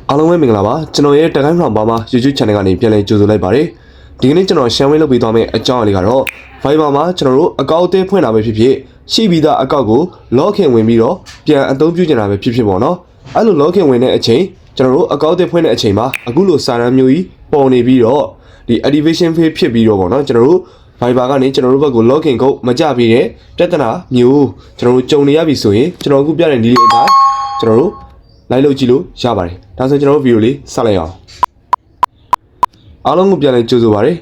အားလုံးပဲမင်္ဂလာပါကျွန်တော်ရဲ့တကိုင်းဖောင်ပါမှာ YouTube channel ကနေပြန်လည်ကြိုဆိုလိုက်ပါတယ်ဒီကနေ့ကျွန်တော်ရှင်းဝေးလုပ်ပေးသွားမယ့်အကြောင်းအရာကတော့ Viber မှာကျွန်တော်တို့အကောင့်အသစ်ဖွင့်တာပဲဖြစ်ဖြစ်ရှိပြီးသားအကောင့်ကို login ဝင်ပြီးတော့ပြန်အသုံးပြုကျင်တာပဲဖြစ်ဖြစ်ပေါ့နော်အဲ့လို login ဝင်တဲ့အချိန်ကျွန်တော်တို့အကောင့်အသစ်ဖွင့်တဲ့အချိန်မှာအခုလိုစာတမ်းမျိုးကြီးပေါ်နေပြီးတော့ဒီ activation page ဖြစ်ပြီးတော့ပေါ့နော်ကျွန်တော်တို့ Viber ကနေကျွန်တော်တို့ဘက်ကို login ကိုမကြပြီးတဲ့ပြဿနာမျိုးကျွန်တော်တို့ကြုံနေရပြီဆိုရင်ကျွန်တော်အခုပြတဲ့နည်းလေးအတိုင်းကျွန်တော်တို့လိုက်လို့ကြည့်လို့ရပါတယ်ဒါဆိုကျွန်တော်တို့ဗီဒီယိုလေးဆက်လိုက်အောင်အားလုံးကိုပြန်လည်ကြိုဆိုပါရစေ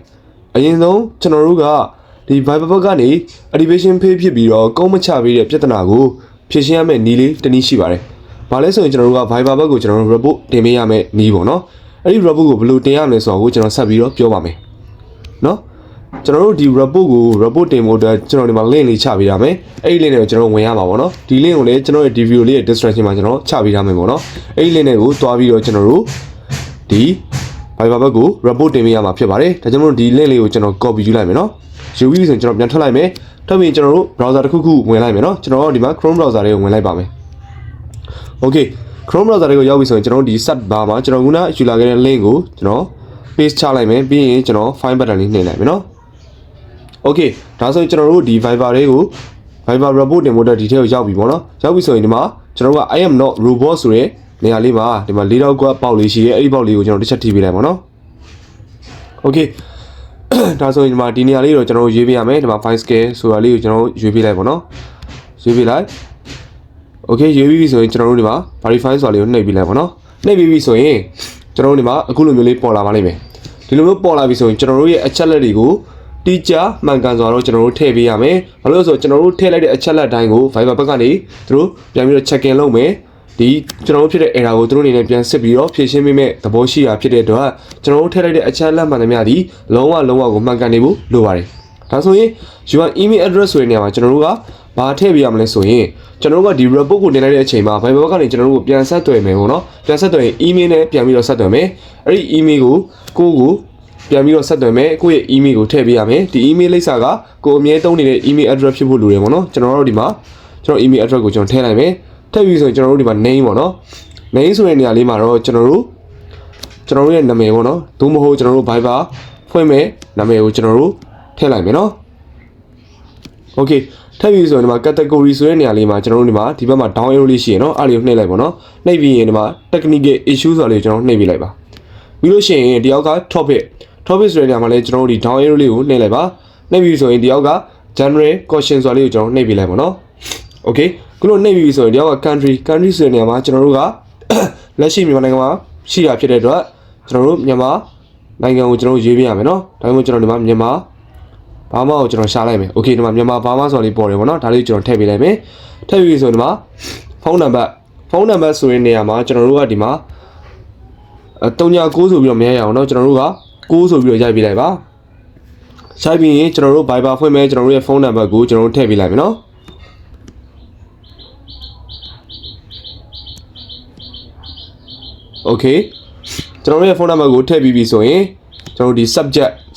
အရင်ဆုံးကျွန်တော်တို့ကဒီ Viber ဘက်ကနေ activation page ဖြစ်ပြီးတော့ကုန်းမချပေးတဲ့ပြဿနာကိုဖြေရှင်းရမယ့်နည်းလေးတစ်နည်းရှိပါတယ်ဘာလဲဆိုရင်ကျွန်တော်တို့က Viber ဘက်ကိုကျွန်တော်တို့ report တင်ပေးရမယ့်နည်းပေါ့နော်အဲ့ဒီ report ကိုဘယ်လိုတင်ရမလဲဆိုတော့ကျွန်တော်ဆက်ပြီးတော့ပြောပါမယ်နော်ကျွန်တော်တို့ဒီ report ကို report တင်ဖို့အတွက်ကျွန်တော်ဒီမှာ link လေးချပေးရမယ်အဲ့ဒီ link တွေကိုကျွန်တော်ဝင်ရမှာပေါ့နော်ဒီ link ကိုလည်းကျွန်တော်ရဲ့ ဒီ video လေးရဲ့ description မှာကျွန်တော်ချပေးထားမယ်ပေါ့နော်အဲ့ဒီ link တွေကိုတွားပြီးတော့ကျွန်တော်တို့ဒီ Viber ဘက်ကို report တင်ပေးရမှာဖြစ်ပါတယ်ဒါကြောင့်မို့ဒီ link လေးကိုကျွန်တော် copy ယူလိုက်မယ်နော်ယူပြီးဆိုရင်ကျွန်တော်ပြန်ထွက်လိုက်မယ်ထွက်ပြီးကျွန်တော်တို့ browser တစ်ခုခုဝင်လိုက်မယ်နော်ကျွန်တော်ဒီမှာ Chrome browser လေးကိုဝင်လိုက်ပါမယ် Okay Chrome browser လေးကိုရောက်ပြီဆိုရင်ကျွန်တော်ဒီ search bar မှာကျွန်တော်ခုနယူလာခဲ့တဲ့ link ကိုကျွန်တော် paste ချလိုက်မယ်ပြီးရင်ကျွန်တော် find button လေးနှိပ်လိုက်မယ်နော်Okay ဒါဆိုရင်ကျွန်တော်တို့ဒီ Viber လေးကို Viber report တင်ဖို့အတွက်ဒီထဲကိုရောက်ပြီပေါ့နော်ရောက်ပြီဆိုရင်ဒီမှာကျွန်တော်တို့က I am not robot ဆိုတဲ့နေရာလေးမှာဒီမှာ၄တောက်ကပေါက်လေးရှိရဲ့အဲ့ဒီပေါက်လေးကိုကျွန်တော်တစ်ချက်ထိပေးလိုက်ပါနော် Okay ဒါဆိုရင်ဒီမှာဒီနေရာလေးတော့ကျွန်တော်တို့ရွေးပေးရမယ်ဒီမှာ file scale ဆိုတာလေးကိုကျွန်တော်တို့ရွေးပေးလိုက်ပါနော်ရွေးပေးလိုက် Okay ရွေးပြီးပြီဆိုရင်ကျွန်တော်တို့ဒီမှာ verify ဆိုတာလေးကိုနှိပ်ပေးလိုက်ပါနော်နှိပ်ပြီးပြီဆိုရင်ကျွန်တော်တို့ဒီမှာအခုလိုမျိုးလေးပေါ်လာပါလိမ့်မယ်ဒီလိုမျိုးပေါ်လာပြီဆိုရင်ကျွန်တော်တို့ရဲ့အချက်လက်တွေကိုတိကျမှန်ကန်စွာတော့ကျွန်တော်တို့ထည့်ပေးရမယ်ဘာလို့လဲဆိုတော့ကျွန်တော်တို့ထည့်လိုက်တဲ့အချက်လက်တိုင်းကို Viber ဘက်ကနေသူတို့ပြန်ပြီးတော့ check in လုပ်မယ်ဒီကျွန်တော်တို့ဖြစ်တဲ့ error ကိုသူတို့အနေနဲ့ပြန်စစ်ပြီးတော့ဖြေရှင်းပေးမယ်သဘောရှိတာဖြစ်တဲ့အတွက်ကျွန်တော်တို့ထည့်လိုက်တဲ့အချက်လက်မှန်သမျှဒီလုံးဝကိုမှန်ကန်နေဖို့လိုပါတယ်ဒါဆိုရင် your email address ဆိုတဲ့နေရာမှာကျွန်တော်တို့ကဘာထည့်ပေးရမလဲဆိုရင်ကျွန်တော်တို့ကဒီ report ကိုတင်လိုက်တဲ့အချိန်မှာ Viber ဘက်ကနေကျွန်တော်တို့ကိုပြန်ဆက်သွယ်မယ်ပေါ့နော်ပြန်ဆက်သွယ်ရင် email နဲ့ပြန်ပြီးတော့ဆက်သွယ်မယ်အဲ့ဒီ email ကိုပြန်ပြီးတော့ဆက်သွယ်မယ်ကိုယ့်ရဲ့ email ကိုထည့်ပေးရမယ်ဒီ email လိပ်စာကကိုအမြဲသုံးနေတဲ့ email address ဖြစ်ဖို့လိုတယ်ပေါ့နော်ကျွန်တော်တို့ဒီမှာကျွန်တော် email address ကိုကျွန်တော်ထည့်လိုက်မယ်ထည့်ပြီးဆိုရင်ကျွန်တော်တို့ဒီမှာ name ပေါ့နော် name ဆိုတဲ့နေရာလေးမှာတော့ကျွန်တော်တို့ရဲ့နာမည်ပေါ့နော်သို့မဟုတ်ကျွန်တော်တို့ Viber ဖွင့်မဲ့နာမည်ကိုကျွန်တော်တို့ထည့်လိုက်မယ်နော် Okay ထည့်ပြီးဆိုရင်ဒီမှာ category ဆိုတဲ့နေရာလေးမှာကျွန်တော်တို့ဒီမှာဒီဘက်မှာ down arrow လေးရှိရနော်အားလေးကိုနှိပ်လိုက်ပေါ့နော်နှိပ်ပြီးရင်ဒီမှာ technical issue ဆိုတာလေးကိုကျွန်တော်နှိပ်ပေးလိုက်ပါပြီးလို့ရှိရင်ဒီအောက်က topic ဆိုတဲ့နေရာမှာလည်းကျွန်တော်တို့ဒီ down arrow လေးကိုနှိပ်လိုက်ပါနှိပ်ပြီးဆိုရင်ဒီအောက်က general question ဆိုတာလေးကိုကျွန်တော်နှိပ်ပေးလိုက်ပါနော် Okay ခုလိုနှိပ်ပြီးဆိုရင်ဒီအောက်က country ဆိုတဲ့နေရာမှာကျွန်တော်တို့ကလက်ရှိမြန်မာနိုင်ငံမှာရှိတာဖြစ်တဲ့အတွက်ကျွန်တော်တို့မြန်မာနိုင်ငံကိုကျွန်တော်ရွေးပြရမယ်နော်ဒါကြောင့်ကျွန်တော်ဒီမှာမြန်မာဘာမှကိုကျွန်တော်ရှာလိုက်မယ် Okay ဒီမှာမြန်မာဘာမှဆိုတာလေးပေါ်တယ်ပေါ့နော်ဒါလေးကျွန်တော်ထည့်ပေးလိုက်မယ်ထည့်ပြီးဆိုရင်ဒီမှာဖုန်းနံပါတ်ဆိုတဲ့နေရာမှာကျွန်တော်တို့ကဒီမှာ39ဆိုပြီးတော့မရရအောင်เนาะကျွန်တော်တို့က6ဆိုပြီးတော့ရိုက်ပေးလိုက်ပါရိုက်ပြီးရင်ကျွန်တော်တို့ Viber ဖွင့်မယ်ကျွန်တော်တို့ရဲ့ဖုန်းနံပါတ်ကိုကျွန်တော်တို့ထည့်ပေးလိုက်မယ်เนาะ Okay ကျွန်တော်တို့ရဲ့ဖုန်းနံပါတ်ကိုထည့်ပြီးပြီဆိုရင်ကျွန်တော်တို့ဒီ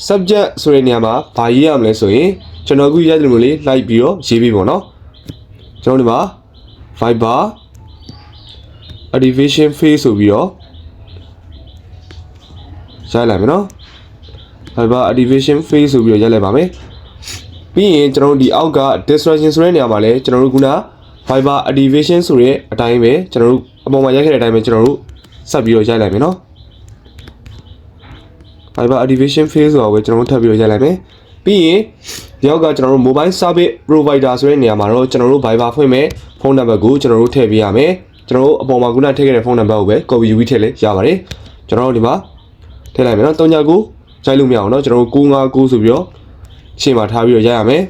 subject ဆိုတဲ့နေရာမှာဘာရေးရမလဲဆိုရင်ကျွန်တော်အခုရိုက်တယ်လို့လေးလိုက်ပြီးတော့ရေးပေးပါเนาะကျွန်တော်ဒီမှာ Viber activation phase ဆိုပြီးတော့ရိုက်လိုက်မယ်နော် Viber activation phase ဆိုပြီးတော့ရိုက်လိုက်ပါမယ်ပြီးရင်ကျွန်တော်တို့ဒီအောက်က distraction ဆိုတဲ့နေရာမှာလည်းကျွန်တော်တို့ခုန Viber activation ဆိုတဲ့အတိုင်းပဲကျွန်တော်တို့အပေါ်မှာရိုက်ခဲ့တဲ့အတိုင်းပဲကျွန်တော်တို့ဆက်ပြီးတော့ရိုက်လိုက်မယ်နော် Viber activation phase ဆိုတော့ပဲကျွန်တော်တို့ထပ်ပြီးတော့ရိုက်လိုက်မယ်ပြီးရင်ဒီအောက်ကကျွန်တော်တို့ mobile service provider ဆိုတဲ့နေရာမှာတော့ကျွန်တော်တို့ Viber ဖွင့်မယ်ဖုန်းနံပါတ်ကိုကျွန်တော်တို့ထည့်ပေးရမယ်ကျွန်တော်တို့အပေါ်မှာခုနထည့်ခဲ့တဲ့ဖုန်းနံပါတ်ကိုပဲ copy ယူပြီးထည့်လဲရပါတယ်ကျွန်တော်တို့ဒီမှာထည့်လိုက်မယ်နော်39ရိုက်လို့မရအောင်เนาะကျွန်တော်တို့959ဆိုပြီးတော့ရှင်းမှာထားပြီးတော့ရိုက်ရမယ်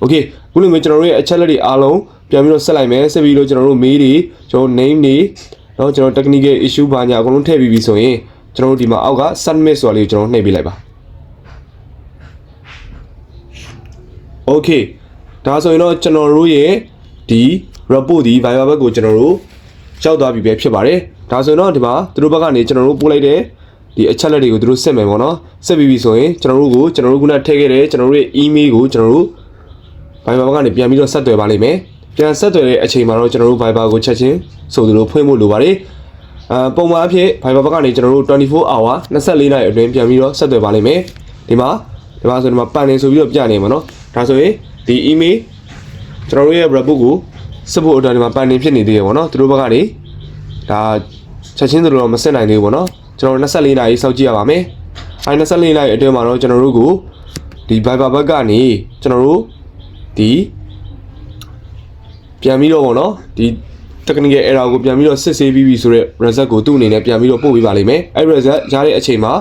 Okay ခုလိုမျိုးကျွန်တော်တို့ရဲ့အချက်လက်တွေအားလုံးပြန်ပြီးတော့ဆက်လိုက်မယ်ဆက်ပြီးတော့ကျွန်တော်တို့ mail တွေကျွန်တော် name တွေเนาะကျွန်တော် technical issue ဘာညာအကုန်လုံးထည့်ပြီးပြီဆိုရင်ကျွန်တော်တို့ဒီမှာအောက်က submit ဆိုတာလေးကိုကျွန်တော်နှိပ်ပေးလိုက်ပါ Okay ဒါဆိုရင်တော့ကျွန်တော်တို့ရဲ့ဒီ report ဒီ Viber ဘက်ကိုကျွန်တော်တို့ရောက်သွားပြီပဲဖြစ်ပါတယ်ဒါဆိုရင်တော့ဒီမှာသူတို့ဘက်ကနေကျွန်တော်တို့ပို့လိုက်တဲ့ဒီအချက်လက်တွေကိုသူတို့ဆက်မယ်ပေါ့နော်ဆက်ပြီးပြီဆိုရင်ကျွန်တော်တို့ခုနထည့်ခဲ့တဲ့ကျွန်တော်တို့ရဲ့ email ကိုကျွန်တော်တို့ Viber ဘက်ကနေပြန်ပြီးတော့ဆက်သွယ်ပါလိမ့်မယ်ပြန်ဆက်သွယ်တဲ့အချိန်မှာတော့ကျွန်တော်တို့ Viber ကိုချက်ချင်းဆိုသူတို့ဖွင့်ဖို့လိုပါတယ် ပုံမှန်အဖြစ် Viber ဘက်ကနေကျွန်တော်တို့24 hour 24နာရီအတွင်းပြန်ပြီးတော့ဆက်သွယ်ပါလိမ့်မယ်ဒီမှာဆိုဒီမှာပန်နေဆိုပြီးတော့ပြနေမှာเนาะဒါဆိုရင်ဒီ email ကျွန်တော်တို့ရဲ့ report ကိုစဖို့အတွက်ဒီမှာပန်နေဖြစ်နေသေးတယ်ပေါ့နော်သူတို့ဘက်ကနေဒါချက်ချင်းတို့တော့မဆက်နိုင်သေးဘူးပေါ့နော်ကျွန်တော်24နာရီစောင့်ကြည့်ရပါမယ်24နာရီအတွင်းမှာတော့ကျွန်တော်တို့ကိုဒီ Viber ဘက်ကနေကျွန်တော်တို့ဒီပြန်ပြီးတော့ပေါ့နော်ဒီ technical error ကိုပြန်ပြီးတော့စစ်ဆေးပြီးပြီဆိုတော့ result ကိုသူ့အနေနဲ့ပြန်ပြီးတော့ပို့ပေးပါလိမ့်မယ်အဲ့ result ရတဲ့အချိန်မှာ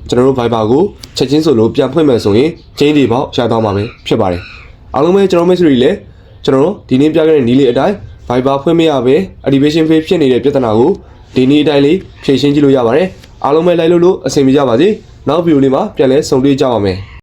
ကျွန်တော်တို့ Viber ကိုချက်ချင်းဆိုလို့ပြန်ဖွင့်မယ်ဆိုရင်ချင်းတွေပေါ့ရသွားမှာပဲဖြစ်ပါတယ်အားလုံးပဲကျွန်တော် message တွေလည်းကျွန်တော်တို့ဒီနေ့ပြခဲ့တဲ့နည်းလေးအတိုင်း Viber ဖွင့်မရပဲ activation page ဖြစ်နေတဲ့ပြဿနာကိုဒီနေ့အတိုင်းလေးဖြေရှင်းကြည့်လို့ရပါတယ်အားလုံးပဲလိုက်လို့အဆင်ပြေကြပါစေနောက်ဗီဒီယိုလေးမှာပြန်လည်ဆုံတွေ့ကြပါမယ်